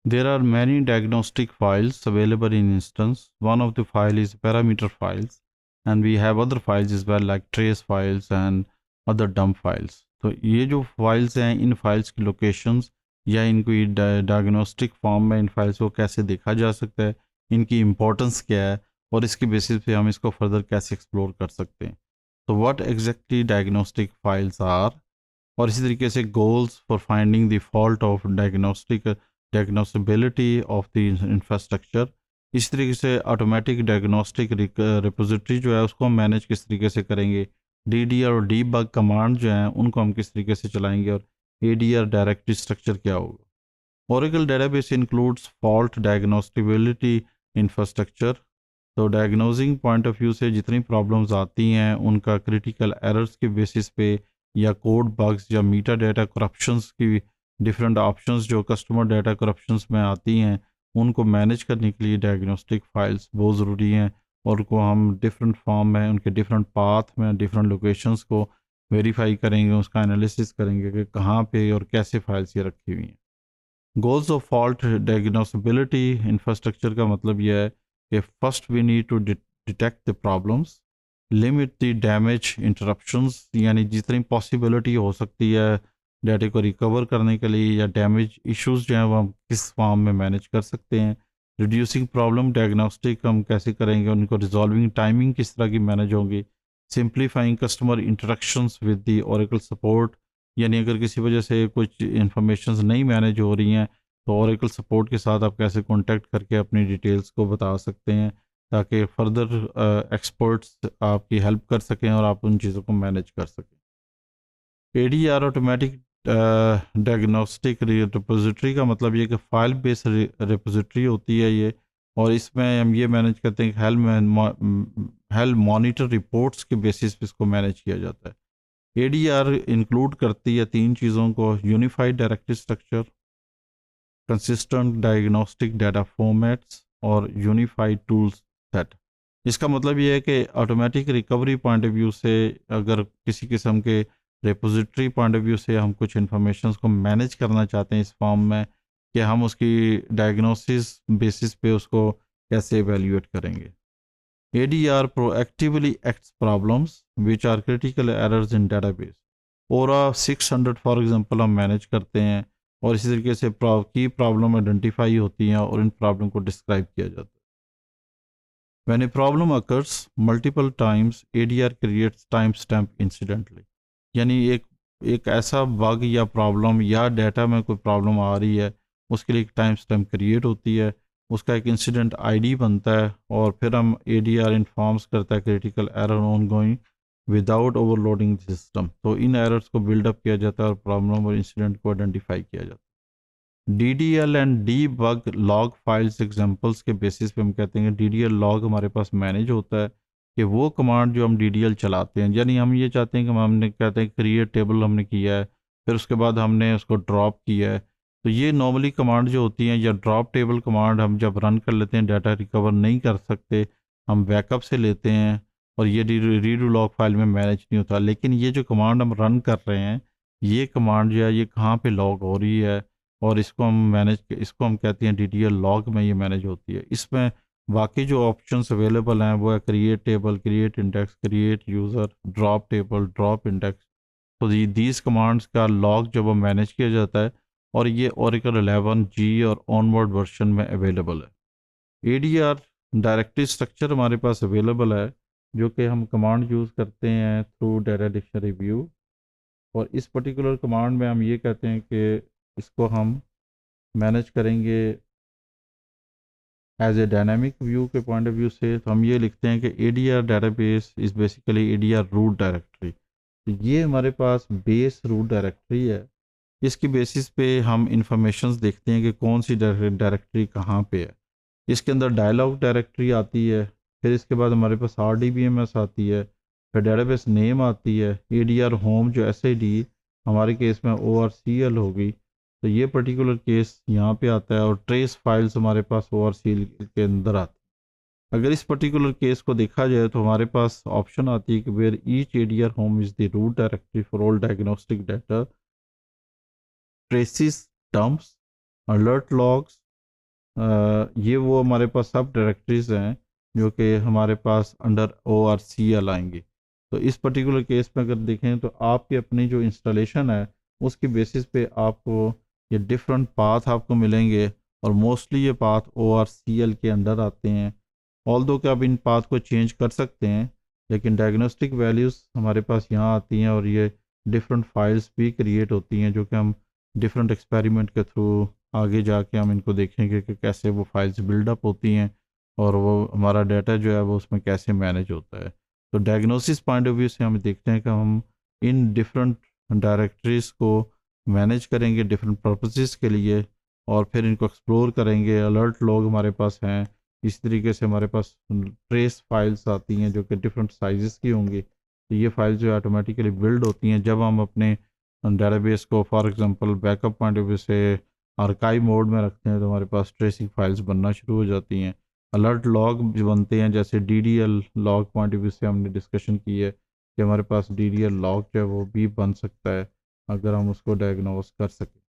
There are many diagnostic files available in instance. One of the file is parameter files, and we have other files as well like trace files and other dump files. तो ये जो files हैं, इन files की locations या इनकी diagnostic form में इन files को कैसे देखा जा सकता है, इनकी importance क्या है और इसकी basis पे हम इसको further कैसे explore कर सकते हैं. तो what exactly diagnostic files are, और इसी तरीके से goals for finding the fault of diagnosability of the infrastructure. इस तरीके से ऑटोमेटिक डायग्नोस्टिक रिपोजिटरी जो है उसको हम मैनेज किस तरीके से करेंगे, DDR और debug कमांड जो हैं उनको हम किस तरीके से चलाएंगे, और ADR डायरेक्टरी स्ट्रक्चर क्या होगा. Oracle database includes fault diagnosability infrastructure. तो डायग्नोजिंग पॉइंट ऑफ व्यू से जितनी प्रॉब्लम्स आती हैं उनका क्रिटिकल एरर्स के बेसिस पे या कोड बग्स या मीटा डाटा करप्शंस की डिफरेंट ऑप्शंस जो कस्टमर डाटा करप्शंस में आती हैं उनको मैनेज करने के लिए डायग्नोस्टिक फाइल्स बहुत ज़रूरी हैं, और उनको हम डिफरेंट फॉर्म में उनके डिफरेंट पाथ में डिफरेंट लोकेशंस को वेरीफाई करेंगे, उसका एनालिसिस करेंगे कि कहाँ पे और कैसे फाइल्स ये रखी हुई हैं. Goals of fault diagnosability infrastructure का मतलब यह है कि first we need to detect the problems, limit the damage interruptions, यानी जितनी पॉसिबिलिटी हो सकती है डाटा को रिकवर करने के लिए या डैमेज इश्यूज जो हैं वो हम किस फॉर्म में मैनेज कर सकते हैं. रिड्यूसिंग प्रॉब्लम डायग्नोस्टिक हम कैसे करेंगे, उनको रिजॉल्विंग टाइमिंग किस तरह की मैनेज होगी. Simplifying customer interactions with the Oracle support, यानी अगर किसी वजह से कुछ इंफॉर्मेशंस नहीं मैनेज हो रही हैं तो ओरेकल सपोर्ट के साथ आप कैसे कांटेक्ट करके अपनी डिटेल्स को बता सकते हैं ताकि फर्दर एक्सपर्ट्स आपकी हेल्प कर सकें और आप उन चीज़ों को मैनेज कर सकें. ADR ऑटोमेटिक डायग्नोस्टिक रिपोजिटरी का मतलब ये कि फाइल बेस्ड रिपोजिटरी होती है ये, और इसमें हम ये मैनेज करते हैं कि हेल्थ मॉनिटर रिपोर्ट्स के बेसिस पे इसको मैनेज किया जाता है. ADR इंक्लूड करती है तीन चीज़ों को: unified directory structure, consistent diagnostic data formats और यूनिफाइड टूल्स सेट. इसका मतलब ये है कि automatic recovery point of view से अगर किसी किस्म के रिपोजिटरी पॉइंट ऑफ व्यू से हम कुछ इंफॉर्मेशन को मैनेज करना चाहते हैं इस फॉर्म में, कि हम उसकी डायग्नोसिस बेसिस पे उसको कैसे एवेल्यूएट करेंगे. ADR proactively acts problems which are critical errors in database. ORA 600 for example हम मैनेज करते हैं, और इसी तरीके से की प्रॉब्लम आइडेंटिफाई होती हैं और इन प्रॉब्लम को डिस्क्राइब किया जाता है. When a problem occurs multiple times, ADR creates timestamp incidentally. यानी एक ऐसा बग या प्रॉब्लम या डाटा में कोई प्रॉब्लम आ रही है उसके लिए एक टाइम स्टैम्प क्रिएट होती है, उसका एक इंसिडेंट आईडी बनता है, और फिर हम ADR इन्फॉर्म्स करता है critical error on going without overloading system. तो इन एरर्स को बिल्डअप किया जाता है और प्रॉब्लम और इंसिडेंट को आइडेंटिफाई किया जाता है. DDL and debug log files examples के बेसिस पे हम कहते हैं कि DDL लॉग हमारे पास मैनेज होता है कि वो कमांड जो हम DDL चलाते हैं, यानी हम ये चाहते हैं कि हमने कहते हैं क्रिएट टेबल हमने किया है, फिर उसके बाद हमने उसको ड्रॉप किया है. तो ये नॉर्मली कमांड जो होती हैं या ड्रॉप टेबल कमांड हम जब रन कर लेते हैं डाटा रिकवर नहीं कर सकते, हम बैकअप से लेते हैं और ये रीडू लॉग फाइल में मैनेज नहीं होता. लेकिन ये जो कमांड हम रन कर रहे हैं ये कमांड जो है ये कहाँ पे लॉग हो रही है, और इसको हम कहते हैं DDL लॉग में ये मैनेज होती है. इसमें बाकी जो ऑप्शंस अवेलेबल हैं वो है create table, create index, create user, drop table, drop index. तो दीज कमांड्स का लॉग जब वो मैनेज किया जाता है, और ये Oracle 11G और ऑनवर्ड वर्जन में अवेलेबल है. ADR डायरेक्टरी स्ट्रक्चर हमारे पास अवेलेबल है जो कि हम कमांड यूज़ करते हैं थ्रू डाटा डिक्शनरी व्यू, और इस पर्टिकुलर कमांड में हम ये कहते हैं कि इसको हम मैनेज करेंगे एज ए डायनामिक व्यू के पॉइंट ऑफ व्यू से. तो हम ये लिखते हैं कि ADR database is basically ADR root directory. तो ये हमारे पास बेस रूट डायरेक्टरी है, इसकी बेसिस पे हम इंफॉर्मेशंस देखते हैं कि कौन सी डायरेक्टरी कहाँ पे है. इसके अंदर डायलॉग डायरेक्टरी आती है, फिर इसके बाद हमारे पास RDBMS आती है, फिर डेटाबेस नेम आती है, ADR होम जो SID हमारे केस में ORCL होगी. तो ये पर्टिकुलर केस यहाँ पे आता है, और ट्रेस फाइल्स हमारे पास ORCL के अंदर आती है. अगर इस पर्टिकुलर केस को देखा जाए तो हमारे पास ऑप्शन आती है कि where each ADR home is the root directory for all diagnostic data, traces, dumps, alert logs, ये वो हमारे पास सब डायरेक्टरीज हैं जो कि हमारे पास अंडर ORCL आएंगी। तो इस पर्टिकुलर केस में अगर देखें तो आपकी अपनी जो इंस्टॉलेशन है उसकी बेसिस पे आपको ये डिफरेंट पाथ आपको मिलेंगे और मोस्टली ये पाथ ORCL के अंडर आते हैं। ऑल्दो कि आप इन पाथ को चेंज कर सकते हैं, लेकिन डायग्नोस्टिक वैल्यूज़ हमारे पास यहाँ आती हैं और ये डिफरेंट फाइल्स भी क्रिएट होती हैं जो कि हम डिफरेंट एक्सपेरिमेंट के थ्रू आगे जाके हम इनको देखेंगे कि कैसे वो फाइल्स बिल्डअप होती हैं और वो हमारा डाटा जो है वो उसमें कैसे मैनेज होता है। तो डायग्नोसिस पॉइंट ऑफ व्यू से हम देखते हैं कि हम इन डिफरेंट डायरेक्टरीज को मैनेज करेंगे डिफरेंट पर्पसेस के लिए और फिर इनको एक्सप्लोर करेंगे। अलर्ट लॉग हमारे पास हैं, इस तरीके से हमारे पास ट्रेस फाइल्स आती हैं जो कि डिफरेंट साइजेस की होंगी। तो ये फाइल्स जो ऑटोमेटिकली बिल्ड होती हैं जब हम अपने डेटाबेस को for example backup point of view से आर्काइव मोड में रखते हैं तो हमारे पास ट्रेसिंग फाइल्स बनना शुरू हो जाती हैं। अलर्ट लॉग जो बनते हैं जैसे DDL log point of view से हमने डिस्कशन की है कि हमारे पास DDL लॉग जो है वो भी बन सकता है अगर हम उसको डायग्नोस कर सकें।